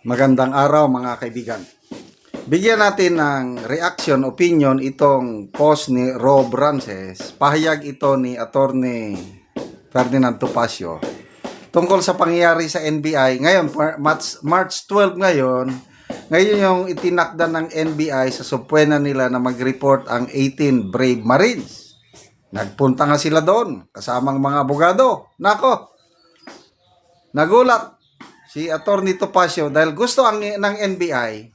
Magandang araw mga kaibigan. Bigyan natin ng reaction, opinion itong post ni Rob Rances. Pahayag ito ni Attorney Ferdinand Topacio tungkol sa pangyayari sa NBI. Ngayon, March 12 ngayon yung itinakda ng NBI sa subpoena nila na mag-report ang 18 Brave Marines. Nagpunta nga sila doon, kasamang mga abogado. Nako, nagulat si Attorney Topacio dahil gusto ng NBI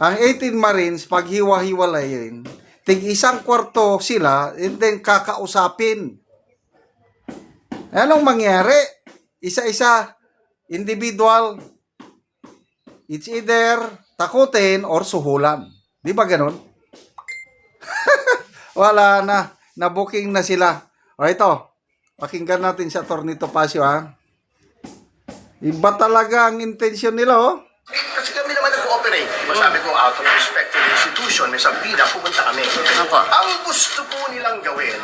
ang 18 Marines paghiwa-hiwalayin, tig-isang kwarto sila and then kakausapin. Anong mangyari? Isa-isa, individual, it's either takutin or suhulan. Di ba ganun? Wala na, na-booking na sila. O ito, pakinggan natin si Attorney Topacio ha. Iba talaga ang intensyon nila, oh. Kasi kami naman nag-cooperate. Masabi ko, out of respect to the institution, may sampida, pumunta kami. Ang gusto po nilang gawin,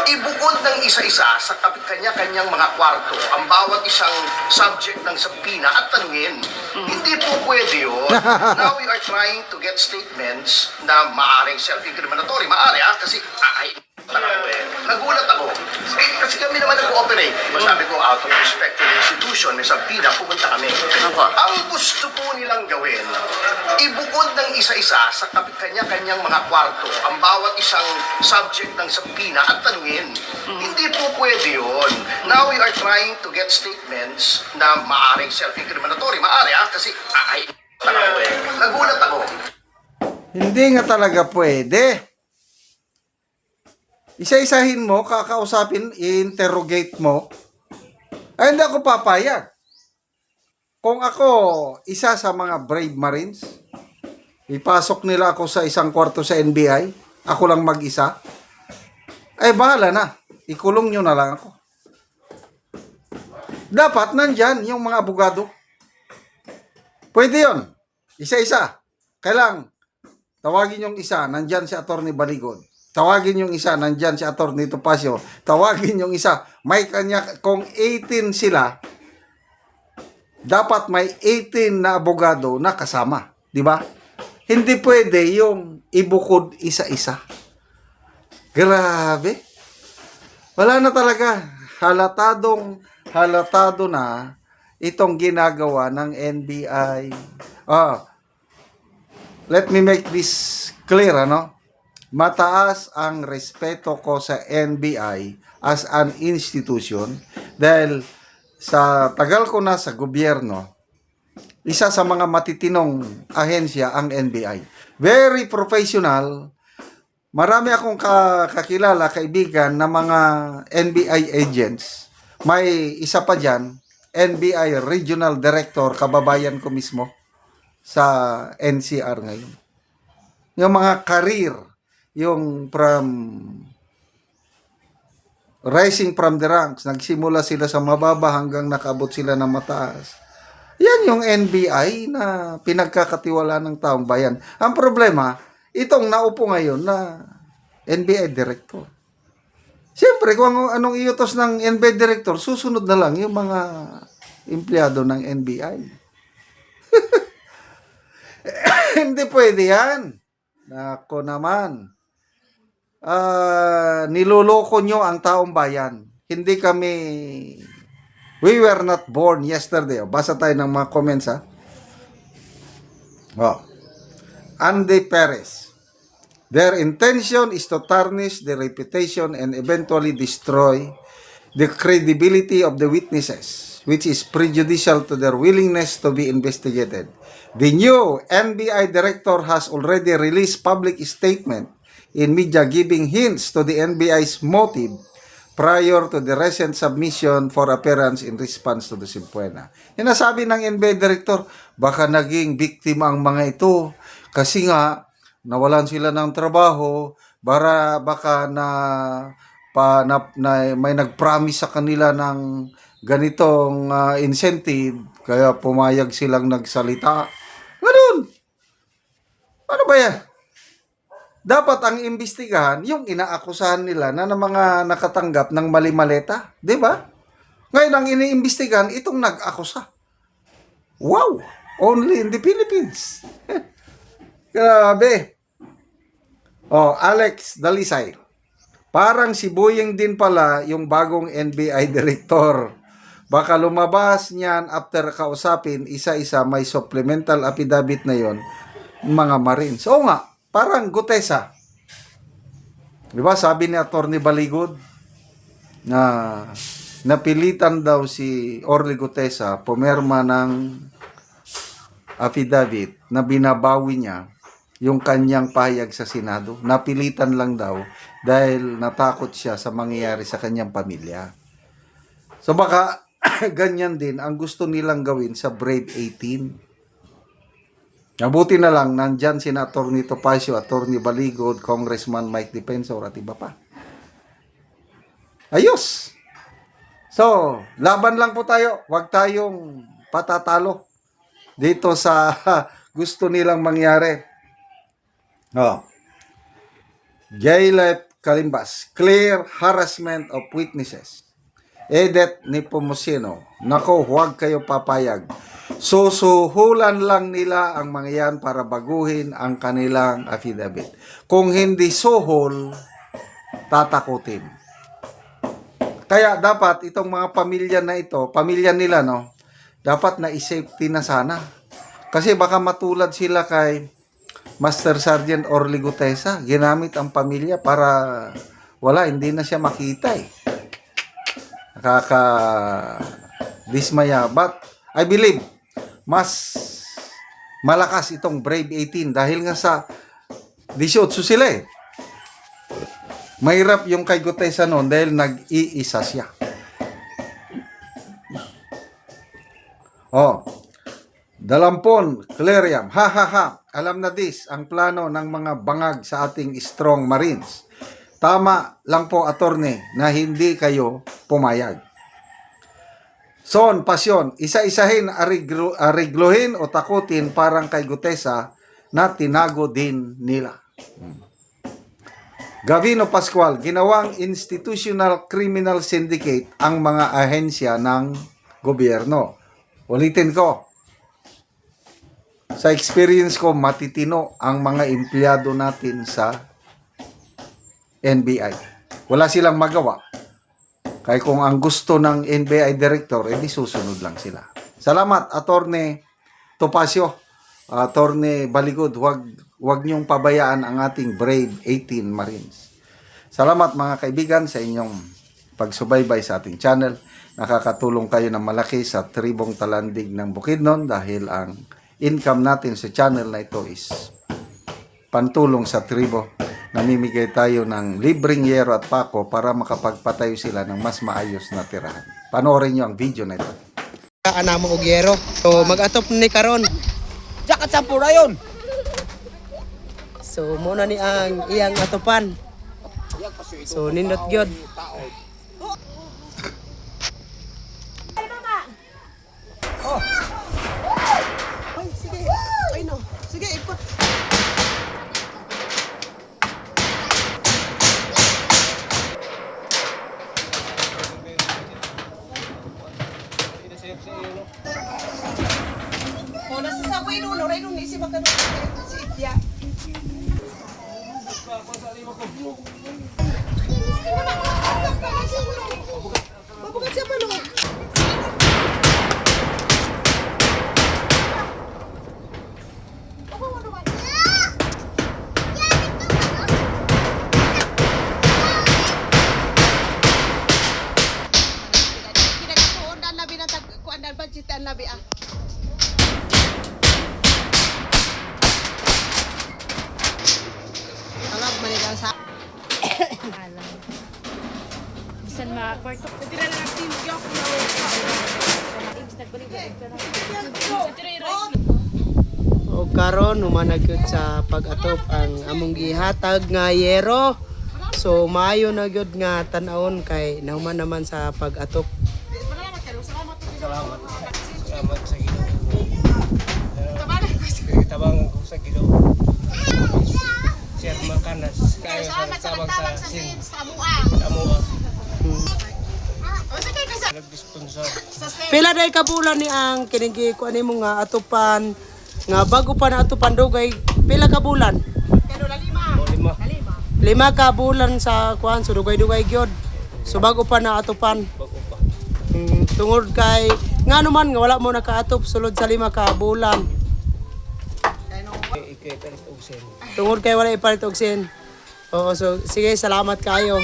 ibukod ng isa-isa sa kanya-kanyang mga kwarto ang bawat isang subject ng sampina at tanungin. Hindi po pwede yun. Now we are trying to get statements na maaaring self-incriminatory. Maaari kasi nagulat ako. Kasi kami naman nag-cooperate. Masabi ko, out of respect to the institution, may sampida, pumunta kami. Ang gusto po nilang gawin, ibukod ng isa-isa sa kanya-kanyang mga kwarto ang bawat isang subject ng sampina at tanungin. Hindi po pwede yun. Now we are trying to get statements na maaaring self-incriminatory. Maaari kasi nagulat ako. Hindi nga talaga pwede. Isa-isahin mo, kakausapin, i-interrogate mo. Ay, hindi ako papayag. Kung ako, isa sa mga Brave Marines, ipasok nila ako sa isang kwarto sa NBI, ako lang mag-isa, ay bahala na. Ikulong nyo na lang ako. Dapat nandyan yung mga abogado. Pwede yun. Isa-isa. Kailang, tawagin yung isa, nandyan si Attorney Baligod. Tawagin yung isa, nandyan si Attorney Topacio. Tawagin yung isa, may kanya, kung 18 sila, dapat may 18 na abogado na kasama. Di ba? Hindi pwede yung ibukod isa-isa. Grabe. Wala na talaga. Halatado na itong ginagawa ng NBI. Let me make this clear, ano? Mataas ang respeto ko sa NBI as an institution dahil sa tagal ko na sa gobyerno, isa sa mga matitinong ahensya ang NBI. Very professional. Marami akong kakilala, kaibigan na mga NBI agents. May isa pa dyan, NBI Regional Director, kababayan ko mismo sa NCR ngayon. Yung mga career, yung rising from the ranks, nagsimula sila sa mababa hanggang nakabot sila ng mataas. Yan yung NBI na pinagkakatiwala ng taong bayan. Ang problema, itong naupo ngayon na NBI director. Siyempre, kung anong iutos ng NBI director, susunod na lang yung mga empleyado ng NBI. Hindi pwede yan. Nako naman. Niloloko nyo ang taong bayan. Hindi kami, we were not born yesterday. Basa tayo ng mga comments, ha. Andy Perez. Their intention is to tarnish the reputation and eventually destroy the credibility of the witnesses, which is prejudicial to their willingness to be investigated. The new NBI director has already released public statement in media giving hints to the NBI's motive prior to the recent submission for appearance in response to the subpoena. Yung nasabi ng NBI director, baka naging biktima ang mga ito kasi nga nawalan sila ng trabaho, baka may nag-promise sa kanila ng ganitong incentive, kaya pumayag silang nagsalita. Ganun. Ano ba yan? Dapat ang imbestigahan yung inaakusahan nila na ng mga nakatanggap ng mali-maleta. Di ba? Ngayon ang iniimbestigahan itong nag-akusa. Wow! only in the Philippines. Grabe. Oh, Alex Dalisay. Parang si Boyeng din pala yung bagong NBI director. Baka lumabas niyan after kausapin, isa-isa may supplemental affidavit na yon mga Marines. Oo nga, parang Gutesa. Di ba sabi ni Atty. Baligod na napilitan daw si Orly Gutesa pumirma ng affidavit na binabawi niya yung kanyang pahayag sa Senado. Napilitan lang daw dahil natakot siya sa mangyayari sa kanyang pamilya. So baka ganyan din ang gusto nilang gawin sa Brave 18. Nabuti na lang nandyan si Atty. Topacio, Atty. Baligod, Congressman Mike Defensor at iba pa. Ayos! So, laban lang po tayo. Huwag tayong patatalo dito sa gusto nilang mangyari. Oh. J-Life Kalimbas, clear harassment of witnesses. Edith Nepomuceno, nako, huwag kayo papayag. Susuhulan lang nila ang mga yan para baguhin ang kanilang affidavit. Kung hindi suhol, tatakutin. Kaya dapat itong mga pamilya na ito, pamilya nila, no, dapat na i-safety na sana. Kasi baka matulad sila kay Master Sergeant Orly Gutesa, ginamit ang pamilya para hindi na siya makita eh. Nakaka-dismaya. But I believe mas malakas itong Brave 18 dahil nga sa 18 sila eh. Mahirap yung kay Gutesa noon dahil nag-iisa siya. Oh. Dalampon, Clariam, ha ha ha, alam na this, ang plano ng mga bangag sa ating strong Marines. Tama lang po, attorney, na hindi kayo pumayag. Son, pasyon, isa-isahin, arigluhin o takutin parang kay Gutesa na tinago din nila. Gavino Pascual, ginawang institutional criminal syndicate ang mga ahensya ng gobyerno. Ulitin ko, sa experience ko, matitino ang mga empleyado natin sa NBI. Wala silang magawa. Kaya kung ang gusto ng NBI director, edi susunod lang sila. Salamat, Atty. Topacio, Atty. Baligod, huwag niyong pabayaan ang ating Brave 18 Marines. Salamat mga kaibigan sa inyong pagsubaybay sa ating channel. Nakakatulong kayo ng malaki sa tribong talandig ng Bukidnon dahil ang income natin sa channel na ito is pantulong sa tribo. Namimigay tayo ng libreng yero at pako para makapagpatayo sila ng mas maayos na tirahan. Panoorin nyo ang video na ito. Anamo og yero. So mag-atop ni karon. Jakat sa pura yun. So muna ni ang iyang atopan. So nindot gyud. Ay, sige. Ay no. Sige, ikot. Oh, nasa sa way no, ray no ni si makano si Itya. Babukat siya pa no. Nabi ah. Alam manilang sa Alam. Bisan ma-kwarto. Tira lang ang team. Yok. o karon humanag gyud sa pag-atop ang among gihatag nga yero. So maayo na gyud nga tan-awon kay nahuman naman sa pag-atop. Salamat sa Ginoo. Tabang ko sa Ginoo. Sir Makanas. Salamat sa tabang sa sin. Amua. nag-sponsor. Pila day ka bulan ni ang kinigi ko ani mo nga atupan nga bago pa na atupan dugay pila ka bulan? O, 5. 5 ka bulan sa kuan so dugay-dugay gyud. So bago pa na atupan. Bago pa. Tungod kay nga naman nga wala mo nakaatop sulod sa 5 ka bulan. Ikay talit og sen. Tungod kay wala ipalit og sin. Oo, so sige, salamat kayo.